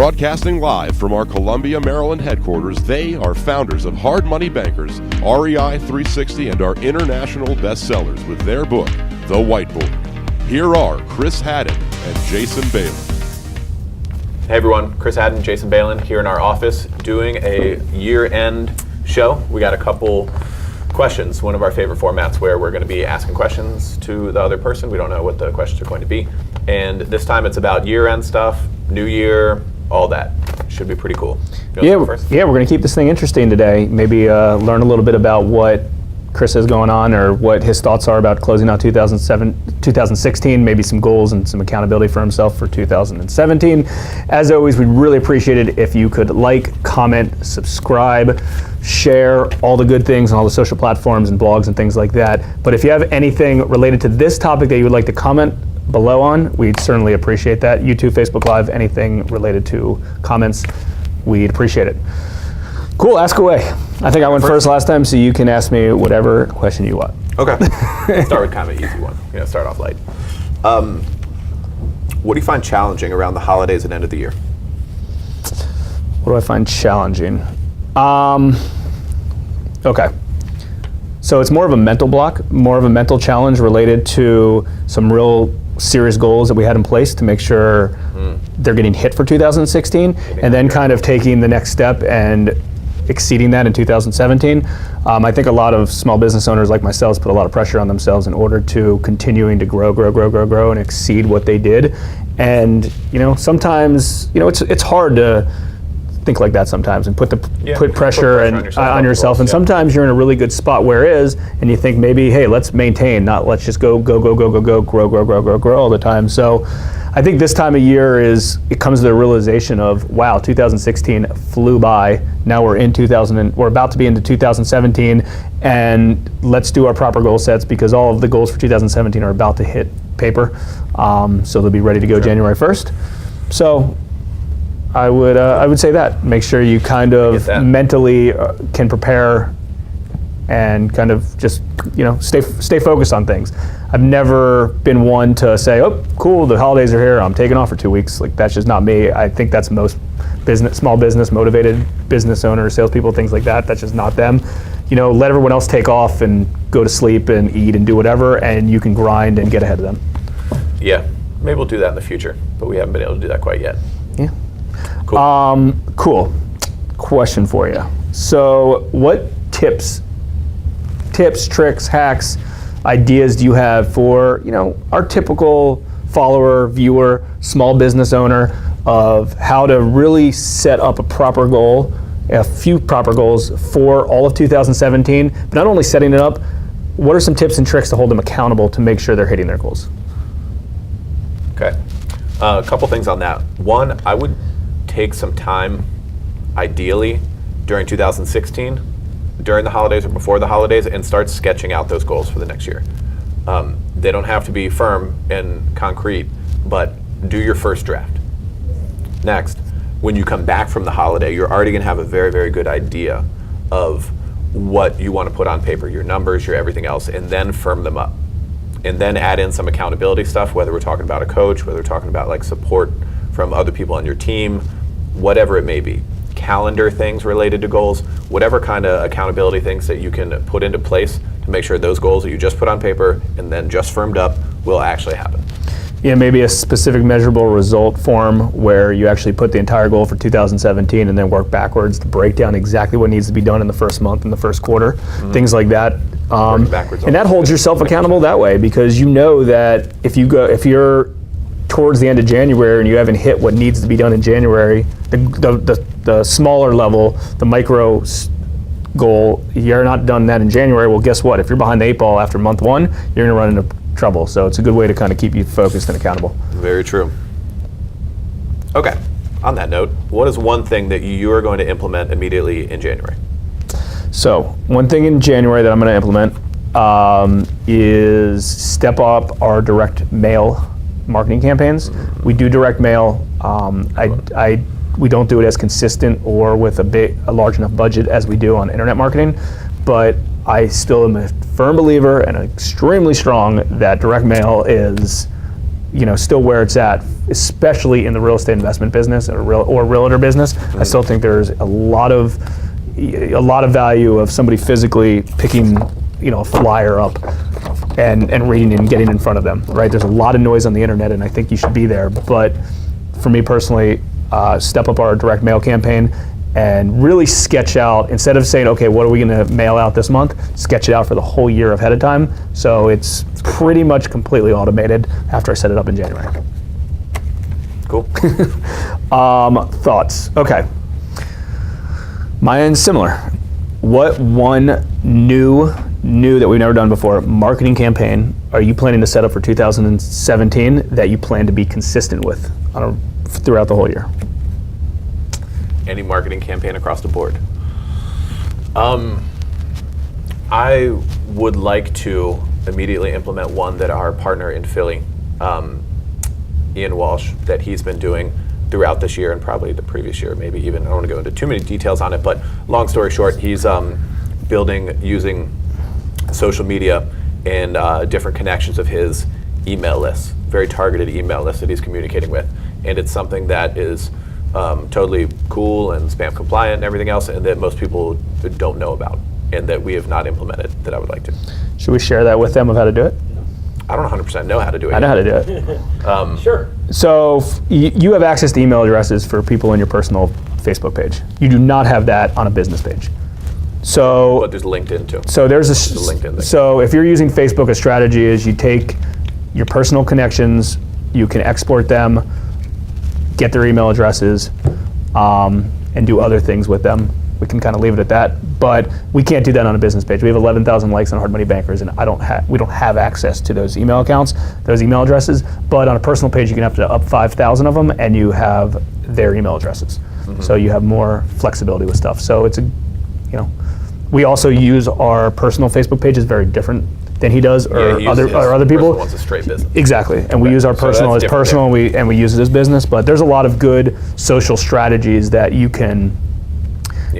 Broadcasting live from our Columbia, Maryland headquarters, they are founders of Hard Money Bankers, REI 360, and are international bestsellers with their book, The Whiteboard. Here are Chris Haddon and Jason Balin. Hey everyone, Chris Haddon, Jason Balin here in our office doing a year-end show. We got a couple questions, one of our favorite formats where we're going to be asking questions to the other person. We don't know what the questions are going to be. And this time it's about year-end stuff, new year, all that. Should be pretty cool. Yeah, we're going to keep this thing interesting today. Maybe learn a little bit about what Chris has going on or what his thoughts are about closing out 2016, maybe some goals and some accountability for himself for 2017. As always, we'd really appreciate it if you could like, comment, subscribe, share all the good things on all the social platforms and blogs and things like that. But if you have anything related to this topic that you would like to comment below on, we'd certainly appreciate that. YouTube, Facebook Live, anything related to comments, we'd appreciate it. Cool, ask away. I think I went first last time, so you can ask me whatever question you want. Okay. Start with kind of an easy one. Start off light. What do you find challenging around the holidays and end of the year? What do I find challenging? Okay. So it's more of a mental block, more of a mental challenge related to some real serious goals that we had in place to make sure they're getting hit for 2016, and then kind of taking the next step and exceeding that in 2017. I think a lot of small business owners like myself put a lot of pressure on themselves in order to continuing to grow and exceed what they did. And sometimes it's hard to think like that sometimes and put pressure on yourself. And sometimes you're in a really good spot where it is, and you think maybe, hey, let's maintain, not let's just go, grow all the time. So I think this time of year it comes to the realization of, wow, 2016 flew by. Now we're about to be into 2017, and let's do our proper goal sets because all of the goals for 2017 are about to hit paper. So they'll be ready to go January 1st. So I would say that. Make sure you kind of mentally can prepare and kind of just stay focused on things. I've never been one to say, oh, cool, the holidays are here, I'm taking off for 2 weeks. Like, that's just not me. I think that's most small business, motivated business owners, salespeople, things like that. That's just not them. Let everyone else take off and go to sleep and eat and do whatever, and you can grind and get ahead of them. Yeah, maybe we'll do that in the future, but we haven't been able to do that quite yet. Yeah. Cool. Question for you. So what tips, tricks, hacks, ideas do you have for, our typical follower, viewer, small business owner of how to really set up a proper goal, a few proper goals for all of 2017, but not only setting it up, what are some tips and tricks to hold them accountable to make sure they're hitting their goals? Okay. A couple things on that. One, I would take some time, ideally, during 2016, during the holidays or before the holidays, and start sketching out those goals for the next year. They don't have to be firm and concrete, but do your first draft. Next, when you come back from the holiday, you're already going to have a very, very good idea of what you want to put on paper, your numbers, your everything else, and then firm them up. And then add in some accountability stuff, whether we're talking about a coach, whether we're talking about like support from other people on your team, whatever it may be. Calendar things related to goals, whatever kind of accountability things that you can put into place to make sure those goals that you just put on paper and then just firmed up will actually happen. Yeah, maybe a specific measurable result form where you actually put the entire goal for 2017 and then work backwards to break down exactly what needs to be done in the first month and the first quarter, things like that. And that holds yourself accountable that way, because you know that if you're towards the end of January and you haven't hit what needs to be done in January, the smaller level, the micro goal, you're not done that in January. Well, guess what? If you're behind the 8 ball after month 1, you're going to run into trouble. So it's a good way to kind of keep you focused and accountable. Very true. Okay. On that note, what is one thing that you are going to implement immediately in January? So one thing in January that I'm going to implement is step up our direct mail marketing campaigns. We do direct mail. We don't do it as consistent or with a large enough budget as we do on internet marketing, but I still am a firm believer and extremely strong that direct mail is still where it's at, especially in the real estate investment business or realtor business. I still think there's a lot of value of somebody physically picking, a flyer up and reading and getting in front of them, right? There's a lot of noise on the internet, and I think you should be there. But for me personally, step up our direct mail campaign and really sketch out, instead of saying, okay, what are we going to mail out this month, sketch it out for the whole year ahead of time. So it's pretty much completely automated after I set it up in January. Cool. Thoughts? Okay. Mine's similar. What one new that we've never done before marketing campaign are you planning to set up for 2017 that you plan to be consistent with throughout the whole year? Any marketing campaign across the board. I would like to immediately implement one that our partner in Philly, Ian Walsh, that he's been doing throughout this year and probably the previous year, maybe even. I don't want to go into too many details on it, but long story short, he's building using social media and different connections of his email lists, very targeted email lists that he's communicating with. And it's something that is totally cool and spam compliant and everything else, and that most people don't know about and that we have not implemented that I would like to. Should we share that with them of how to do it? I don't 100% know how to do it. I know how to do it. Sure. So you have access to email addresses for people in your personal Facebook page. You do not have that on a business page. So, But there's LinkedIn too. So there's a LinkedIn thing. So if you're using Facebook, a strategy is you take your personal connections, you can export them, get their email addresses, and do other things with them. We can kind of leave it at that, but we can't do that on a business page. We have 11,000 likes on Hard Money Bankers, and we don't have access to those email accounts, those email addresses. But on a personal page, you can have up 5,000 of them, and you have their email addresses. Mm-hmm. So you have more flexibility with stuff. So it's we also use our personal Facebook pages very different than he does, or other people. Personal one's a straight business. Exactly, and we use our personal as personal, and we use it as business. But there's a lot of good social strategies that you can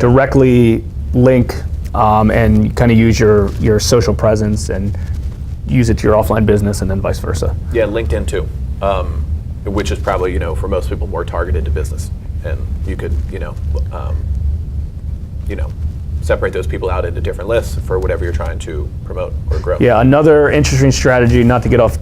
directly link and kind of use your social presence and use it to your offline business, and then vice versa. Yeah, LinkedIn too, which is probably for most people more targeted to business, and you could separate those people out into different lists for whatever you're trying to promote or grow. Yeah, another interesting strategy, not to get off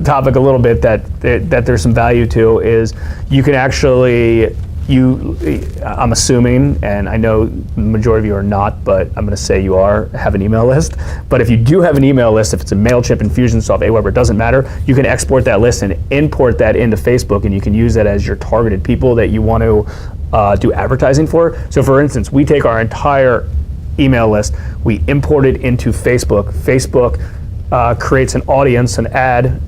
topic a little bit, that there's some value to is you can actually. I'm assuming, and I know the majority of you are not, but I'm going to say you have an email list. But if you do have an email list, if it's a MailChimp, Infusionsoft, Aweber, it doesn't matter. You can export that list and import that into Facebook, and you can use that as your targeted people that you want to do advertising for. So for instance, we take our entire email list, we import it into Facebook. Facebook creates an audience, an ad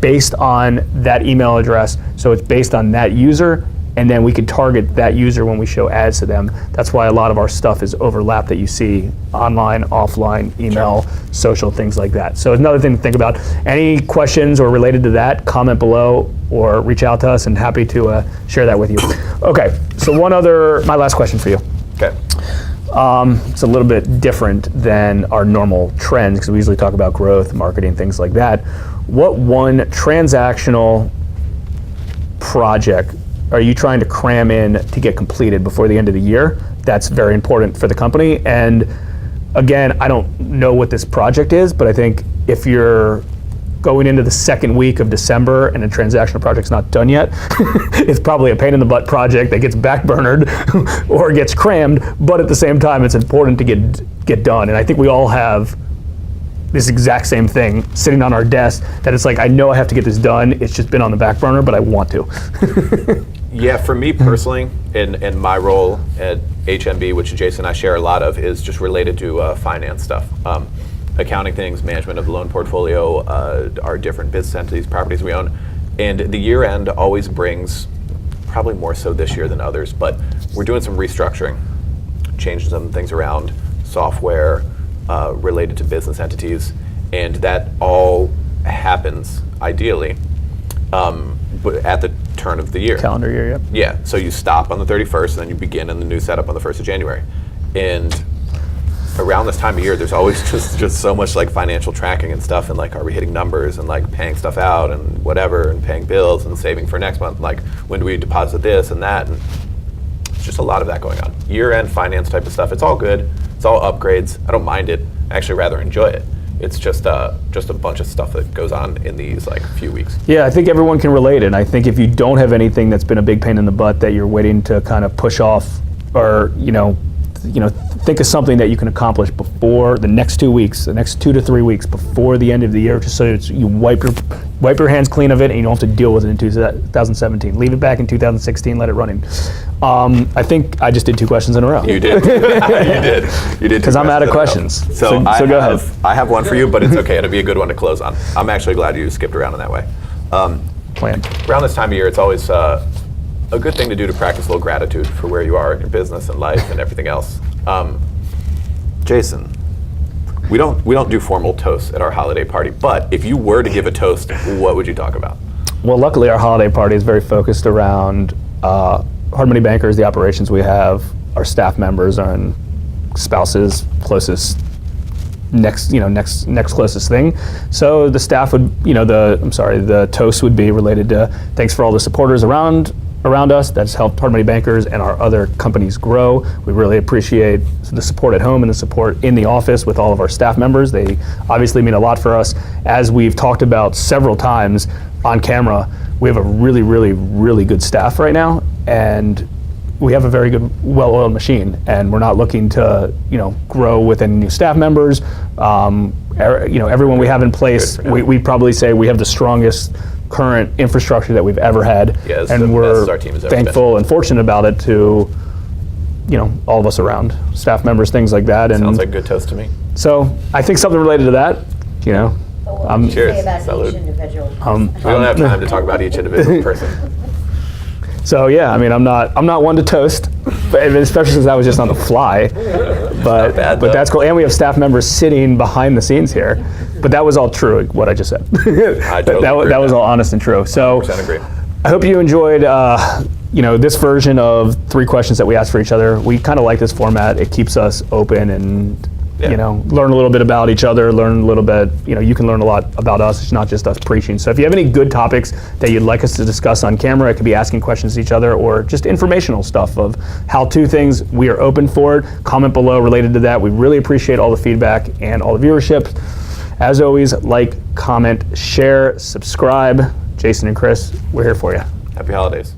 based on that email address. So it's based on that user, and then we can target that user when we show ads to them. That's why a lot of our stuff is overlap that you see online, offline, email, social, things like that. So another thing to think about. Any questions or related to that, comment below or reach out to us, and happy to share that with you. Okay, so my last question for you. Okay. It's a little bit different than our normal trends because we usually talk about growth, marketing, things like that. What one transactional project are you trying to cram in to get completed before the end of the year? That's very important for the company. And again, I don't know what this project is, but I think if you're going into the second week of December and a transactional project's not done yet, it's probably a pain in the butt project that gets backburnered or gets crammed, but at the same time, it's important to get done. And I think we all have this exact same thing sitting on our desk that it's like, I know I have to get this done, it's just been on the back burner, but I want to. Yeah, for me personally, in my role at HMB, which Jason and I share a lot of, is just related to finance stuff. Accounting things, management of the loan portfolio, our different business entities, properties we own. And the year end always brings, probably more so this year than others, but we're doing some restructuring, changing some things around, software related to business entities, and that all happens ideally but at the turn of the year. Calendar year, yep. Yeah, so you stop on the 31st and then you begin in the new setup on the 1st of January. And around this time of year, there's always just so much like financial tracking and stuff, and like, are we hitting numbers and like paying stuff out and whatever, and paying bills and saving for next month. Like, when do we deposit this and that? And it's just a lot of that going on. Year-end finance type of stuff. It's all good. It's all upgrades. I don't mind it. I actually rather enjoy it. It's just a bunch of stuff that goes on in these like few weeks. Yeah, I think everyone can relate, and I think if you don't have anything that's been a big pain in the butt that you're waiting to kind of push off, or think of something that you can accomplish before the next 2 weeks, the next 2 to 3 weeks before the end of the year, just so you wipe your hands clean of it, and you don't have to deal with it in 2017. Leave it back in 2016. Let it run in. I think I just did 2 questions in a row. You did. You did. Because I'm out of questions. So go ahead. I have one for you, but it's okay. It'll be a good one to close on. I'm actually glad you skipped around in that way. Planned. Around this time of year, it's always a good thing to do to practice a little gratitude for where you are in your business and life and everything else. Jason, we don't do formal toasts at our holiday party, but if you were to give a toast, what would you talk about? Well, luckily our holiday party is very focused around hard money bankers, the operations we have, our staff members, and spouses, closest next closest thing. So the staff would, the toast would be related to thanks for all the supporters around us that's helped Hard Money Bankers and our other companies grow. We really appreciate the support at home and the support in the office with all of our staff members. They obviously mean a lot for us. As we've talked about several times on camera, we have a really, really, really good staff right now, and we have a very good, well-oiled machine, and we're not looking to, grow with any new staff members. Everyone we have in place, we probably say we have the strongest current infrastructure that we've ever had, and we're thankful and fortunate about it to, all of us around, staff members, things like that. And sounds like a good toast to me. So I think something related to that, What would you cheers. say about Salud. each individual? We don't have time to talk about each individual person. So yeah, I'm not one to toast, especially since that was just on the fly. But bad, but that's cool. And we have staff members sitting behind the scenes here. But that was all true, what I just said. I totally agree that was with all honest and true. So 100% agree. I hope you enjoyed this version of 3 questions that we asked for each other. We kind of like this format. It keeps us open and learn a little bit about each other, learn a little bit, you can learn a lot about us. It's not just us preaching. So if you have any good topics that you'd like us to discuss on camera, it could be asking questions to each other or just informational stuff of how-to things. We are open for it. Comment below related to that. We really appreciate all the feedback and all the viewership. As always, like, comment, share, subscribe. Jason and Chris, we're here for you. Happy holidays.